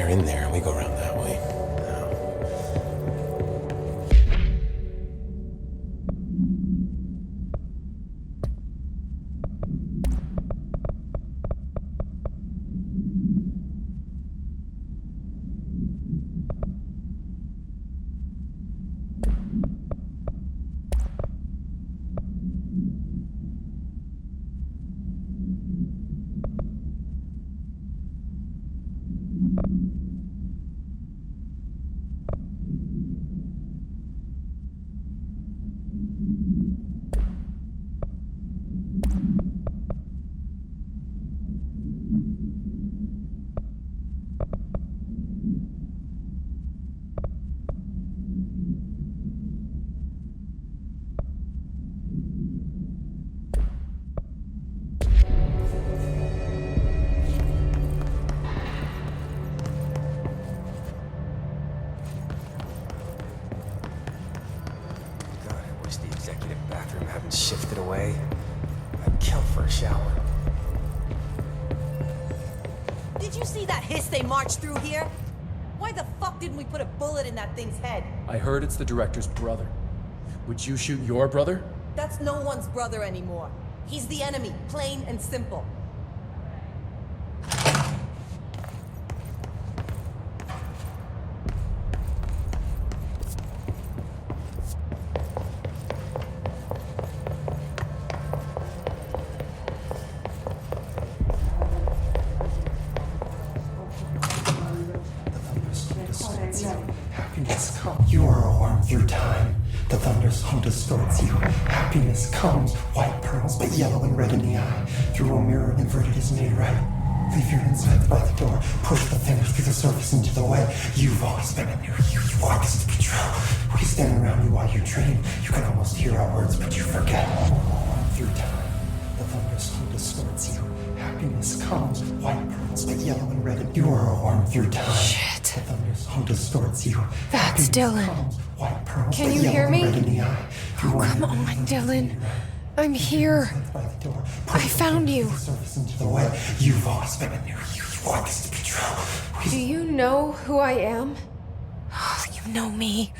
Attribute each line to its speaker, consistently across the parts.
Speaker 1: they're in there and we go around that way.
Speaker 2: Shifted away. I'd kill for a shower.
Speaker 3: Did you see that hiss they marched through here? Why the fuck didn't we put a bullet in that thing's head?
Speaker 4: I heard it's the director's brother. Would you shoot your brother?
Speaker 3: That's no one's brother anymore. He's the enemy, plain and simple.
Speaker 5: Happiness comes. You are a worm through time. The thunder's home distorts you. Happiness comes. White pearls, but yellow and red in the eye. Through a mirror inverted is made right. Leave your insides by the door. Push the fingers through the surface into the way. You've always been a new you. You want this to be true. We stand around you while you dream. You can almost hear our words, but you forget. Through time, the thunder's home distorts you. Happiness comes. White pearls, but yellow and red. You are a worm through time.
Speaker 6: Shit.
Speaker 5: The thunder's home distorts you.
Speaker 6: That's Dylan.
Speaker 5: White pearls,
Speaker 6: Can
Speaker 5: but
Speaker 6: you
Speaker 5: yellow
Speaker 6: hear
Speaker 5: and
Speaker 6: me?
Speaker 5: red in the eye.
Speaker 6: Oh, come on, Dylan. I'm here. I found you.
Speaker 5: You've always been a new you. You want this to be true.
Speaker 6: Do you know who I am? Oh, you know me.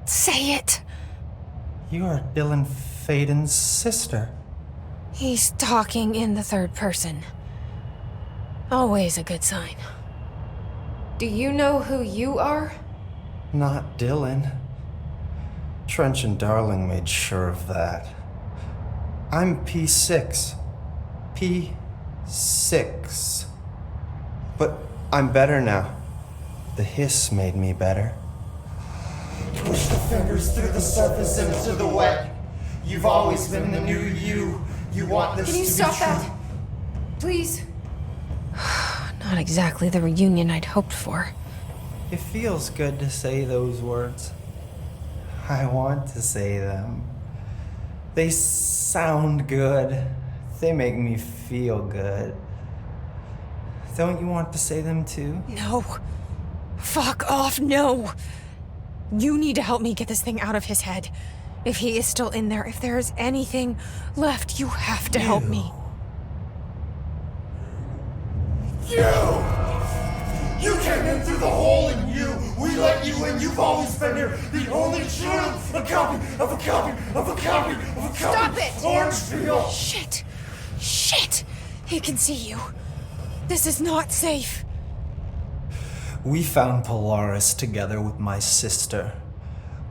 Speaker 6: Say it.
Speaker 5: You are Dylan Faden's sister.
Speaker 6: He's talking in the third person. Always a good sign. Do you know who you are?
Speaker 5: Not Dylan. Trench and Darling made sure of that. I'm P6. P6. But I'm better now. The hiss made me better. Push the fingers through the surface into the wet. You've always been the new you. You want this to be true.
Speaker 6: Can you stop that? Please? Not exactly the reunion I'd hoped for.
Speaker 5: It feels good to say those words. I want to say them. They sound good. They make me feel good. Don't you want to say them too?
Speaker 6: No. Fuck off, no. You need to help me get this thing out of his head. If he is still in there, if there is anything left, you have to help me.
Speaker 5: You came in through the hole in you. We let you in. You've always been here. The only truth. A copy of a copy of a copy of a copy.
Speaker 6: Stop it!
Speaker 5: Orange peel.
Speaker 6: Shit. Shit. He can see you. This is not safe.
Speaker 5: We found Polaris together with my sister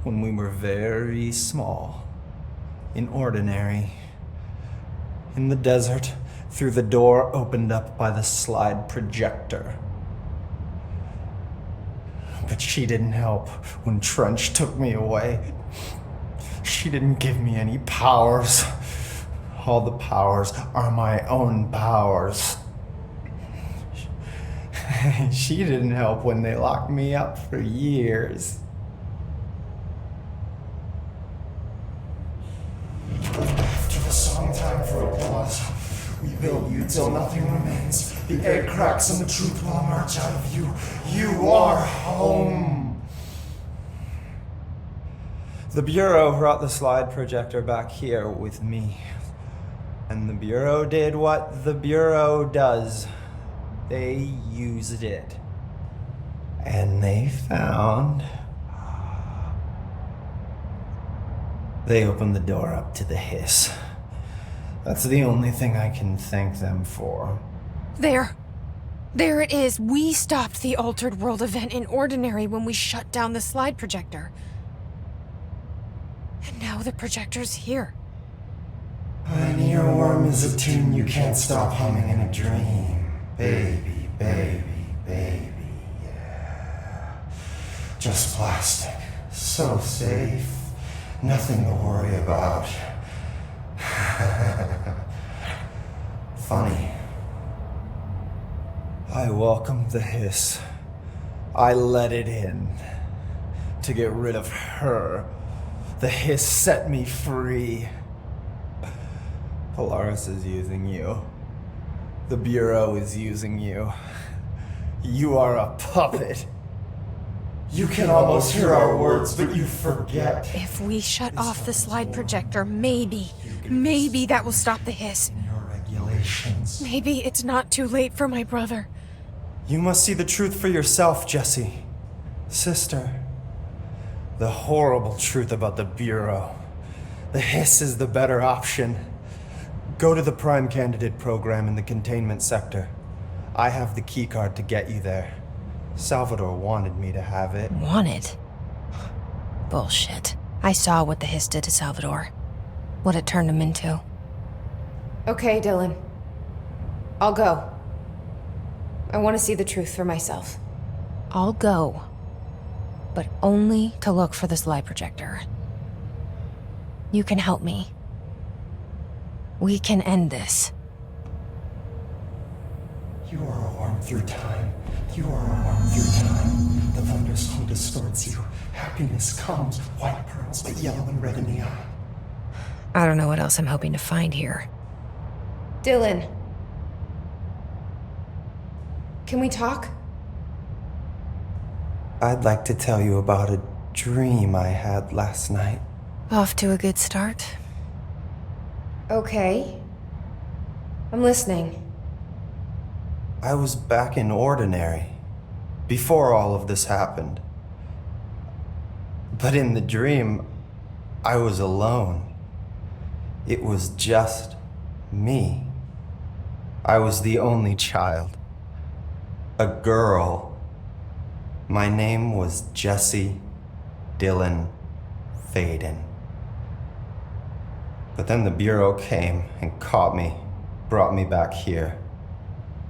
Speaker 5: when we were very small, in Ordinary, in the desert, through the door opened up by the slide projector. But she didn't help when Trench took me away. She didn't give me any powers. All the powers are my own powers. She didn't help when they locked me up for years. After the song, time for applause. We build you till nothing remains. The egg cracks and the truth will emerge out of you. You are home. The Bureau brought the slide projector back here with me. And the Bureau did what the Bureau does. They used it. And they found... They opened the door up to the hiss. That's the only thing I can thank them for.
Speaker 6: There. There it is. We stopped the Altered World event in Ordinary when we shut down the slide projector. And now the projector's here.
Speaker 5: An earworm is a tune you can't stop humming in a dream. Baby, baby, baby, yeah. Just plastic. So safe. Nothing to worry about. Funny. I welcomed the hiss. I let it in. To get rid of her. The hiss set me free. Polaris is using you. The Bureau is using you. You are a puppet. You can almost hear our words, but you forget.
Speaker 6: If we shut off the slide projector, maybe that will stop the hiss.
Speaker 5: Your regulations.
Speaker 6: Maybe it's not too late for my brother.
Speaker 5: You must see the truth for yourself, Jessie. Sister. The horrible truth about the Bureau. The hiss is the better option. Go to the Prime Candidate program in the containment sector. I have the keycard to get you there. Salvador wanted me to have it.
Speaker 6: Wanted? Bullshit. I saw what the hiss did to Salvador. What it turned him into.
Speaker 1: Okay, Dylan. I'll go. I want to see the truth for myself.
Speaker 6: I'll go. But only to look for the slide projector. You can help me. We can end this.
Speaker 5: You are a worm through time. You are a worm through time. The thunderstorm distorts you. Happiness comes, white pearls, but yellow and red in the eye.
Speaker 6: I don't know what else I'm hoping to find here.
Speaker 1: Dylan. Can we talk?
Speaker 5: I'd like to tell you about a dream I had last night.
Speaker 6: Off to a good start.
Speaker 1: Okay. I'm listening.
Speaker 5: I was back in Ordinary, before all of this happened. But in the dream, I was alone. It was just me. I was the only child. A girl. My name was Jesse Dylan Faden. But then the Bureau came and caught me, brought me back here,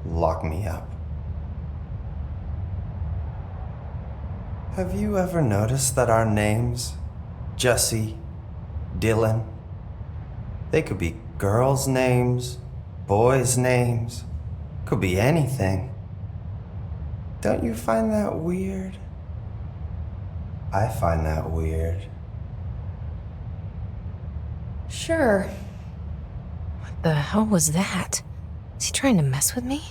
Speaker 5: locked me up. Have you ever noticed that our names, Jesse, Dylan, they could be girls' names, boys' names, could be anything. Don't you find that weird? I find that weird.
Speaker 1: Sure.
Speaker 6: What the hell was that? Is he trying to mess with me?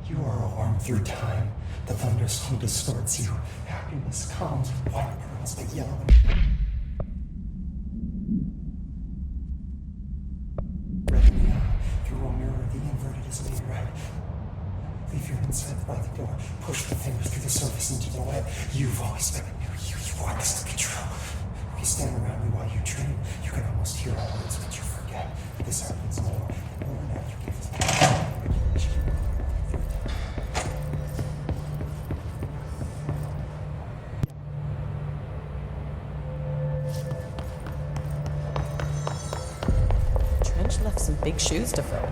Speaker 5: You are a worm through time. The thunderstorm distorts you. Happiness comes, white pearls, but yellow. Red in the eye. Through a mirror, the inverted is made right. Leave your inside by the door. Push the fingers through the surface into the web. You've always been a new you. You want this to be true. If you stand around me while you dream, you can almost hear our words, but you forget. This happens more and now you give us regulation.
Speaker 7: Trench left some big shoes to fill.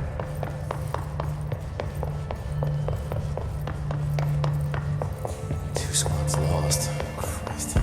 Speaker 4: Two squads lost. Christ.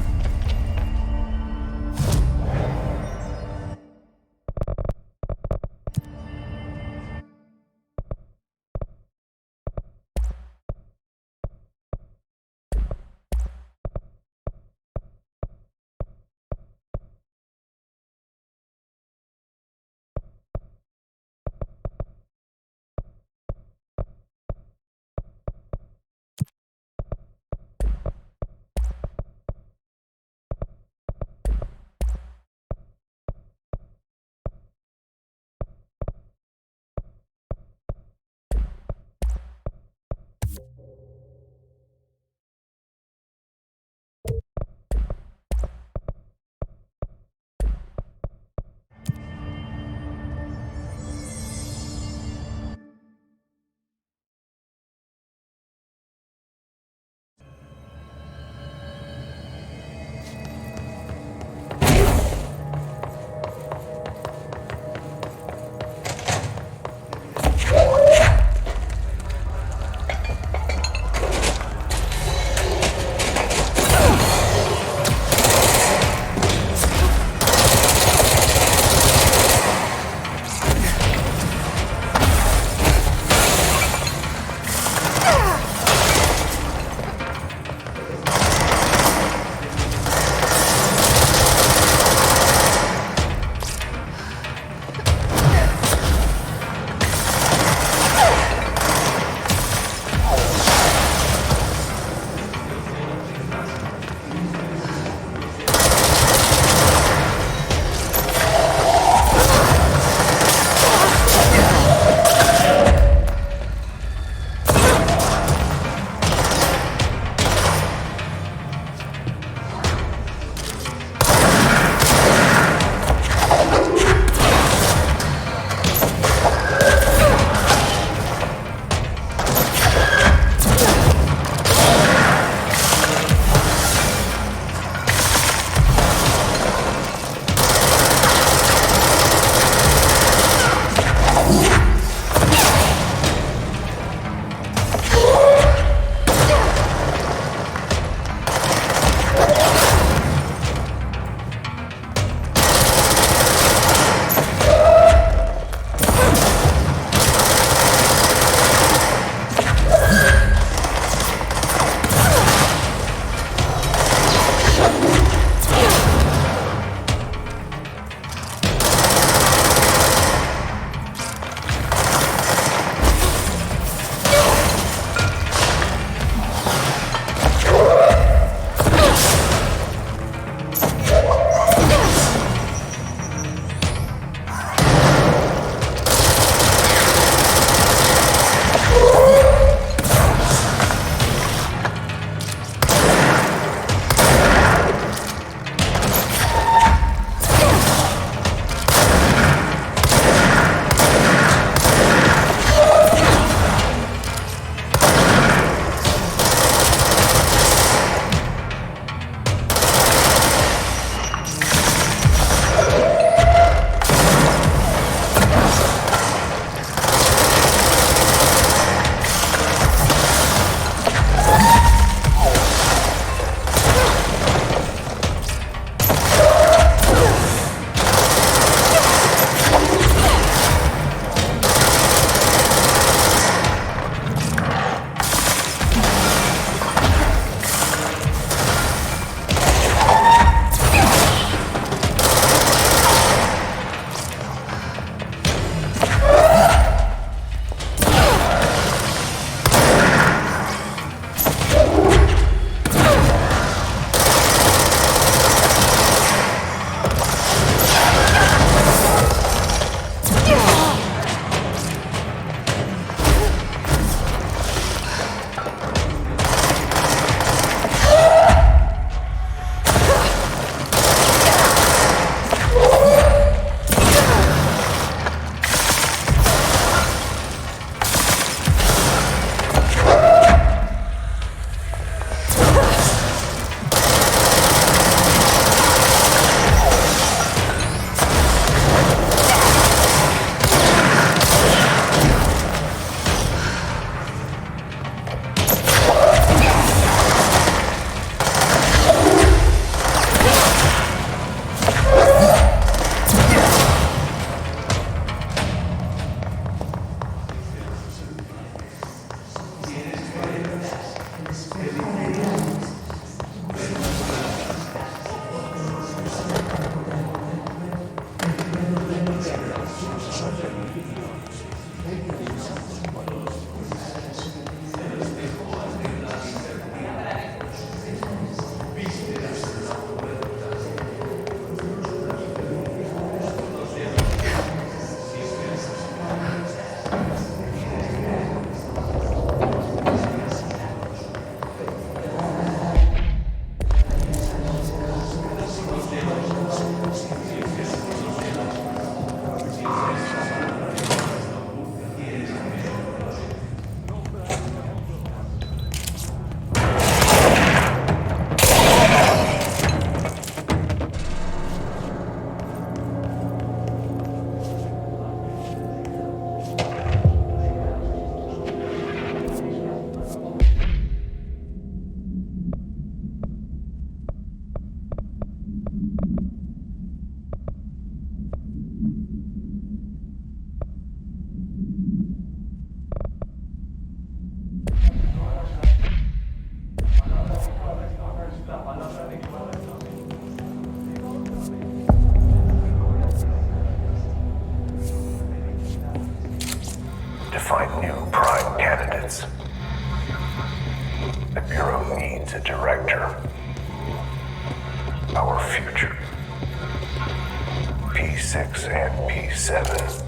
Speaker 8: P6 and P7.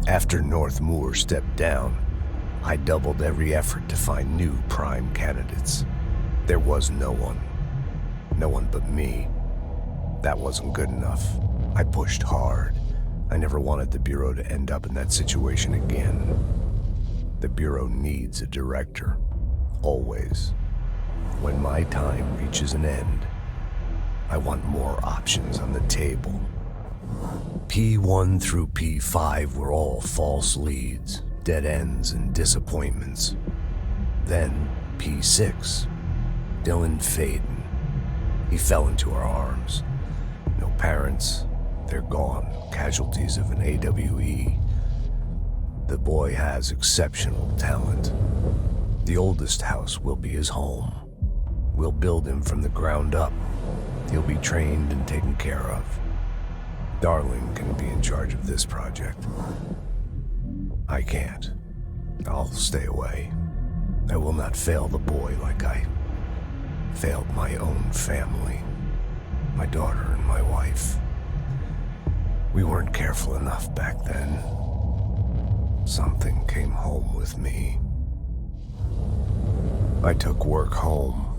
Speaker 8: After North Moore stepped down, I doubled every effort to find new prime candidates. There was no one. No one but me. That wasn't good enough. I pushed hard. I never wanted the Bureau to end up in that situation again. The Bureau needs a director. Always. When my time reaches an end, I want more options on the table. P1 through P5 were all false leads, dead ends, and disappointments. Then P6, Dylan Faden. He fell into our arms. No parents, they're gone, casualties of an AWE. The boy has exceptional talent. The oldest house will be his home. We'll build him from the ground up. He'll be trained and taken care of. Darling can be in charge of this project. I can't. I'll stay away. I will not fail the boy like I failed my own family, my daughter and my wife. We weren't careful enough back then. Something came home with me. I took work home.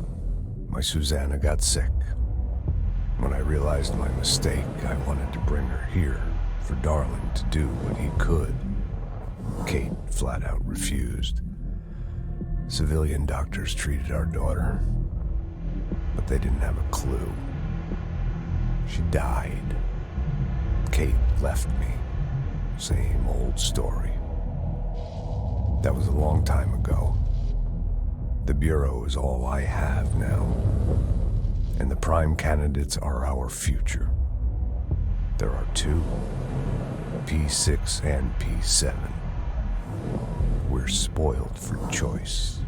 Speaker 8: My Susanna got sick. When I realized my mistake, I wanted to bring her here for Darling to do what he could. Kate flat out refused. Civilian doctors treated our daughter, but they didn't have a clue. She died. Kate left me. Same old story. That was a long time ago. The Bureau is all I have now. And the prime candidates are our future. There are two, P6 and P7. We're spoiled for choice.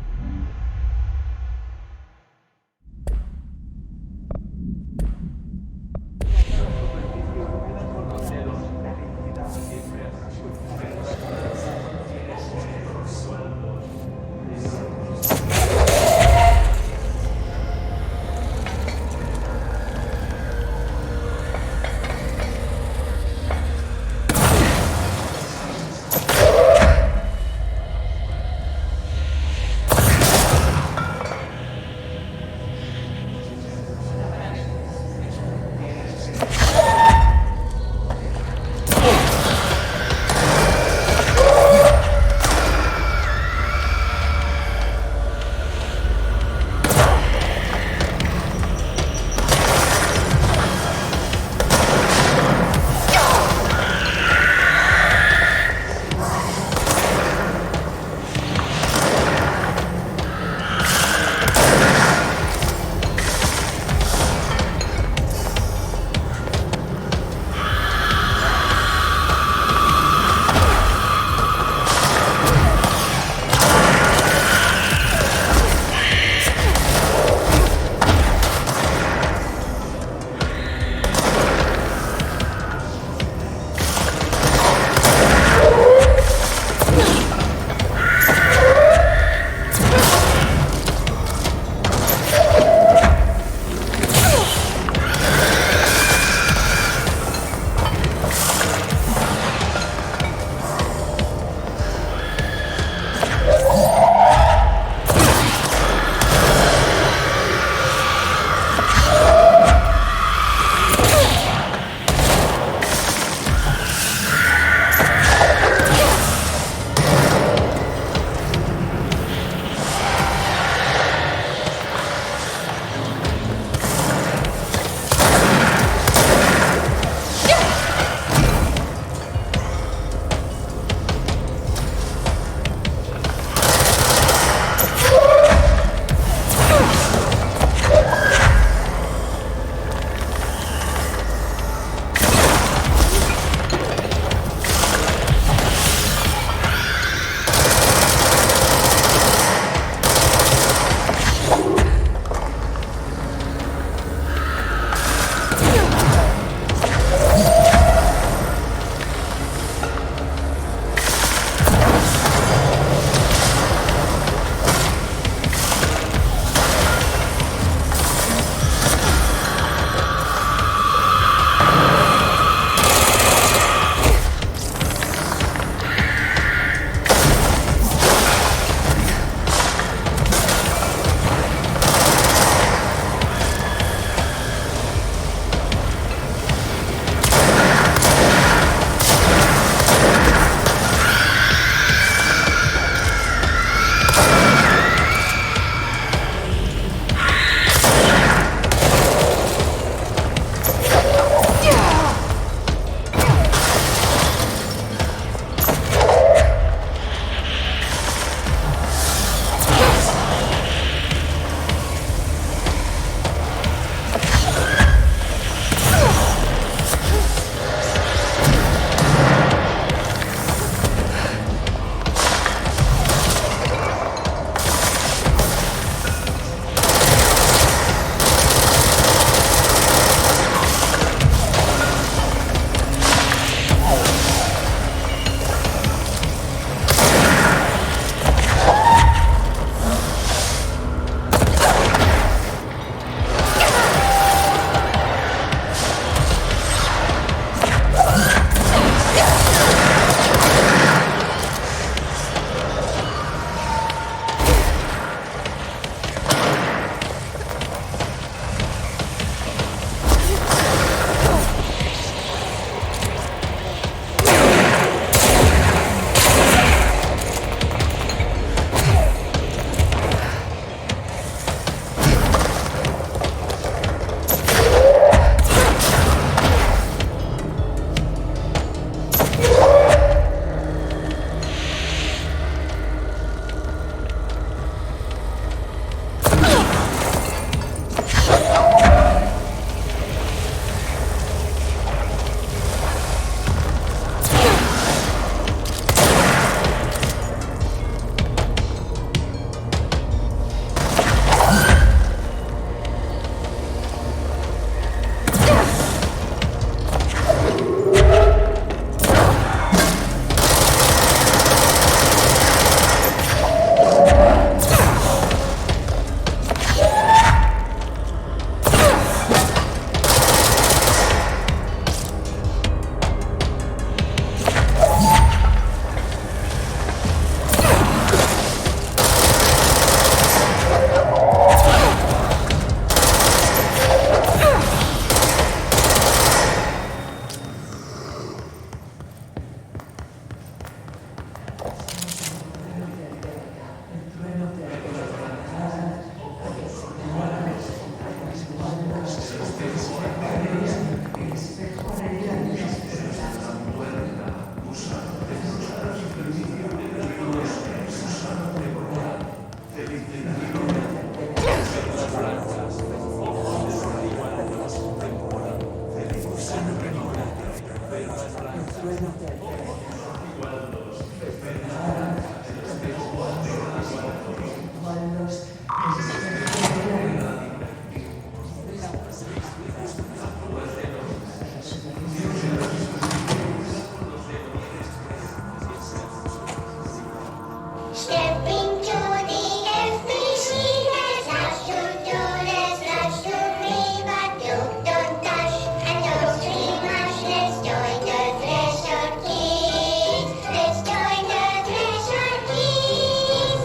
Speaker 9: Stepping to the FBC, there's lots to do, there's lots to read, but don't touch and don't dream much. Let's join the treasure keys. Let's join the treasure keys.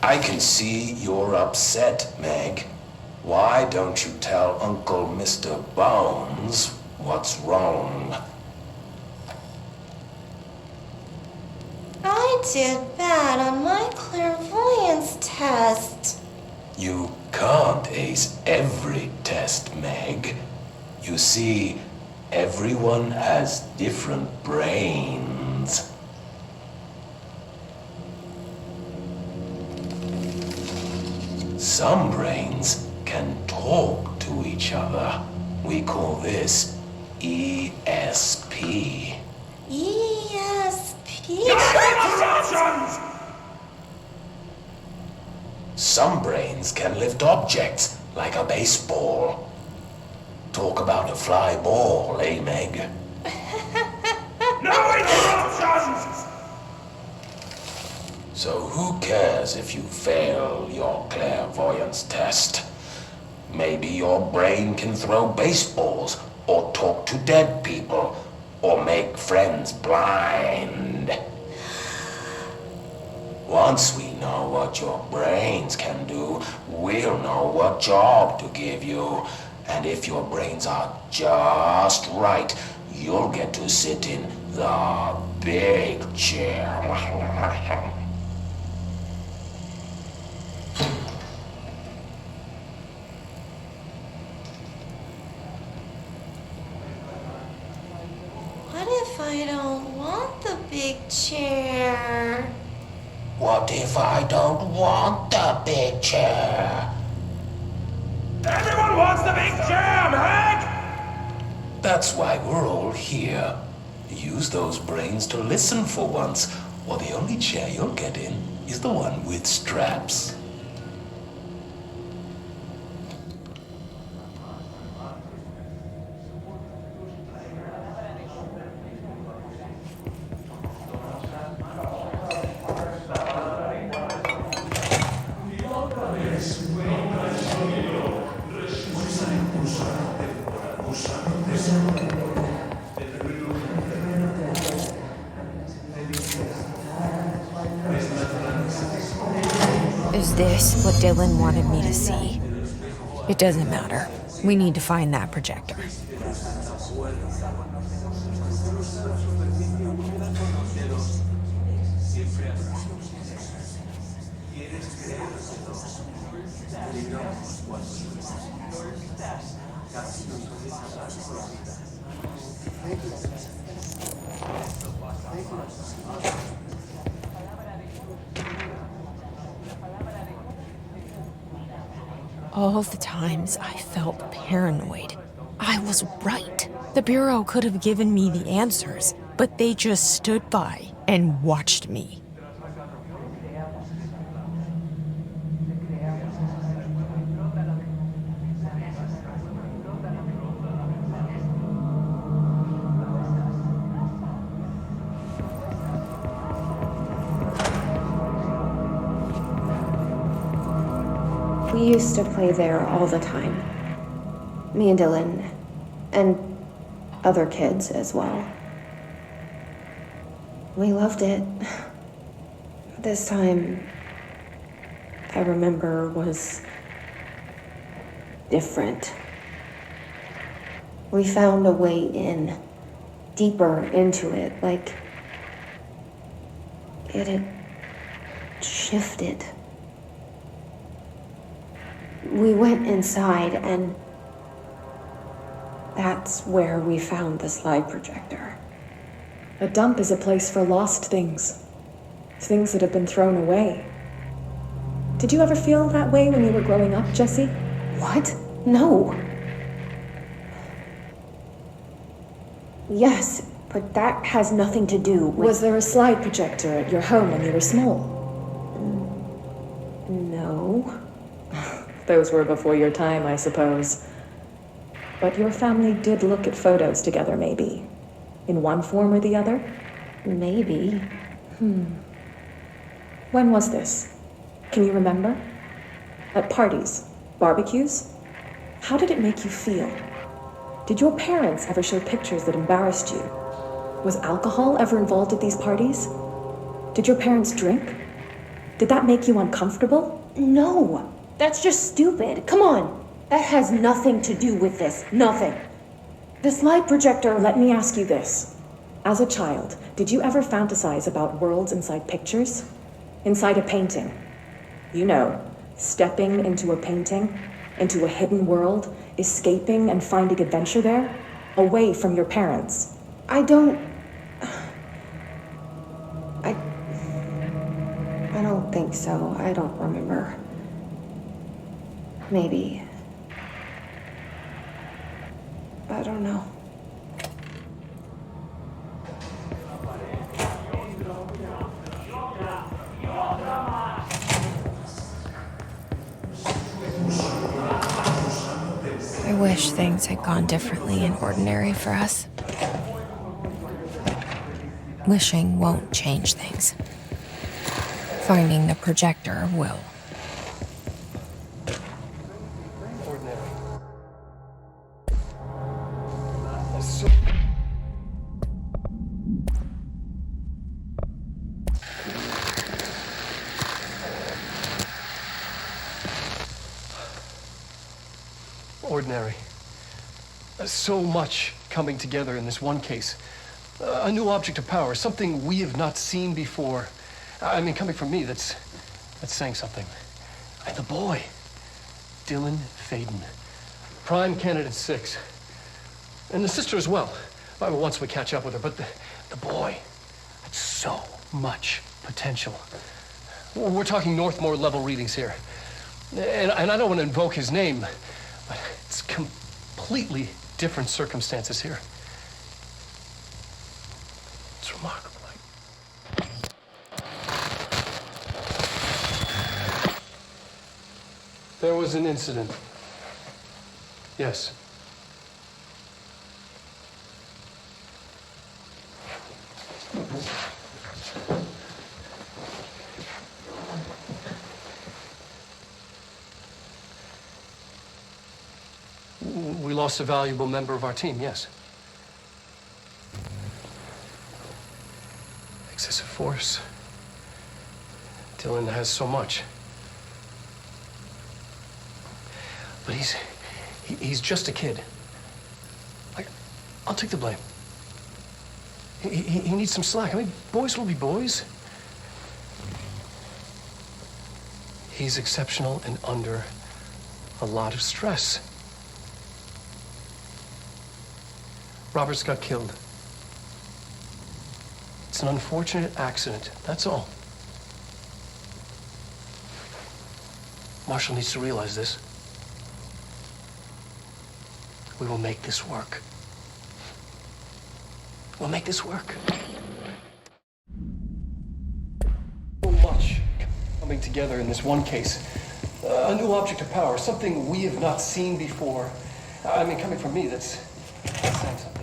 Speaker 10: I can see you're upset, Meg. Why don't you tell Uncle Mr. Bones what's wrong?
Speaker 9: I did bad on my clairvoyance test.
Speaker 10: You can't ace every test, Meg. You see, everyone has different brains. Some brains can talk to each other. We call this ESP.
Speaker 9: ESP?
Speaker 10: Some brains can lift objects like a baseball. Talk about a fly ball, eh, Meg? No interruptions! So who cares if you fail your clairvoyance test? Maybe your brain can throw baseballs, or talk to dead people, or make friends blind. Once we know what your brains can do, we'll know what job to give you. And if your brains are just right, you'll get to sit in the big chair.
Speaker 9: What if I don't want the big chair?
Speaker 10: What if I don't want the big chair?
Speaker 2: Everyone wants the big chair, Meg!
Speaker 10: That's why we're all here. Use those brains to listen for once, or the only chair you'll get in is the one with straps.
Speaker 6: Is this what Dylan wanted me to see? It doesn't matter. We need to find that projector. All the times I felt paranoid, I was right. The Bureau could have given me the answers, but they just stood by and watched me.
Speaker 1: We used to play there all the time. Me and Dylan, and other kids as well. We loved it. This time, I remember, was different. We found a way in, deeper into it, like it had shifted. We went inside, and that's where we found the slide projector.
Speaker 11: A dump is a place for lost things. Things that have been thrown away. Did you ever feel that way when you were growing up, Jesse?
Speaker 1: What? No. Yes, but that has nothing to do with...
Speaker 11: Was there a slide projector at your home when you were small?
Speaker 1: No.
Speaker 11: Those were before your time, I suppose. But your family did look at photos together, maybe. In one form or the other?
Speaker 1: Maybe.
Speaker 11: When was this? Can you remember? At parties? Barbecues? How did it make you feel? Did your parents ever show pictures that embarrassed you? Was alcohol ever involved at these parties? Did your parents drink? Did that make you uncomfortable?
Speaker 1: No. That's just stupid. Come on. That has nothing to do with this. Nothing.
Speaker 11: The slide projector, let me ask you this. As a child, did you ever fantasize about worlds inside pictures? Inside a painting? You know, stepping into a painting, into a hidden world, escaping and finding adventure there, away from your parents.
Speaker 1: I don't think so. I don't remember. Maybe. I don't know.
Speaker 6: I wish things had gone differently in ordinary for us. Wishing won't change things. Finding the projector will.
Speaker 12: Ordinary. So much coming together in this one case. A new object of power, something we have not seen before. I mean, coming from me, that's saying something. And the boy, Dylan Faden, prime candidate 6. And the sister as well. Once we catch up with her, but the boy, that's so much potential. We're talking Northmore level readings here. And I don't want to invoke his name, but it's completely different circumstances here. It's remarkable. There was an incident. Yes. We lost a valuable member of our team, yes. Excessive force. Dylan has so much. But he's just a kid. I'll take the blame. He needs some slack. I mean, boys will be boys. He's exceptional and under a lot of stress. Roberts got killed. It's an unfortunate accident, that's all. Marshall needs to realize this. We will make this work. We'll make this work. So much coming together in this one case. A new object of power, something we have not seen before. I mean, coming from me, that's saying something.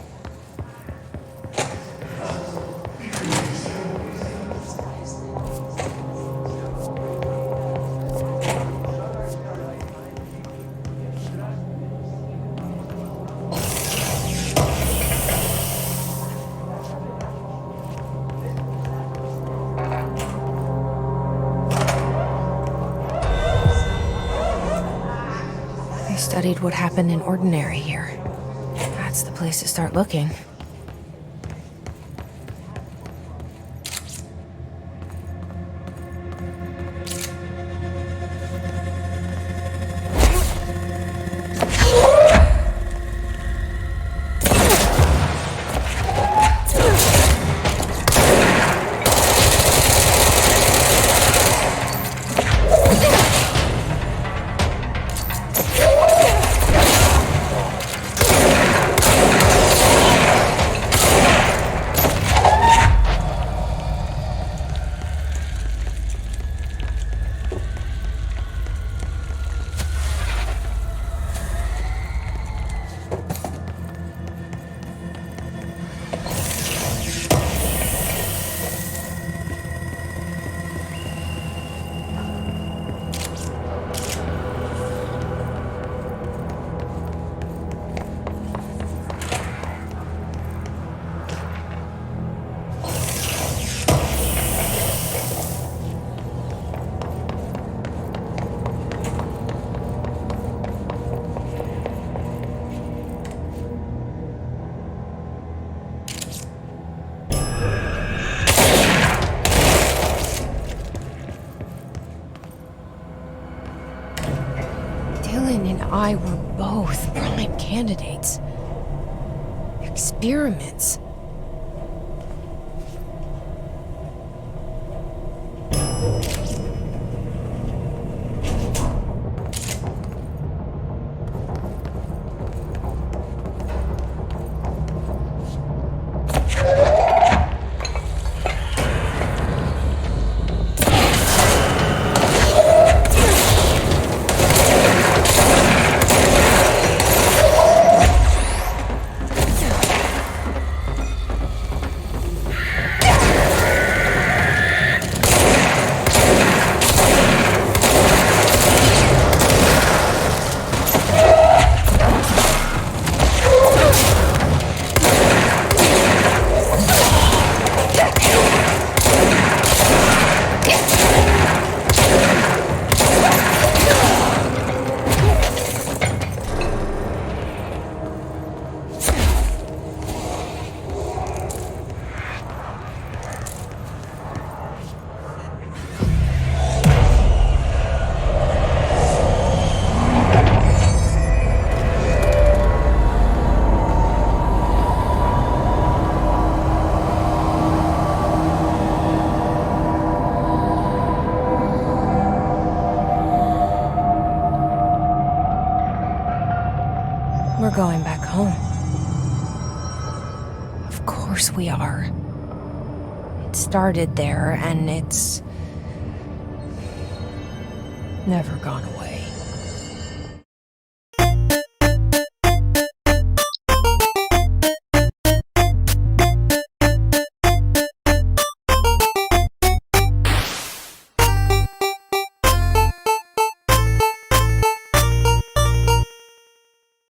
Speaker 6: Studied what happened in ordinary here. That's the place to start looking. Dylan and I were both prime candidates. Experiments. We're going back home. Of course we are. It started there, and it's never gone away.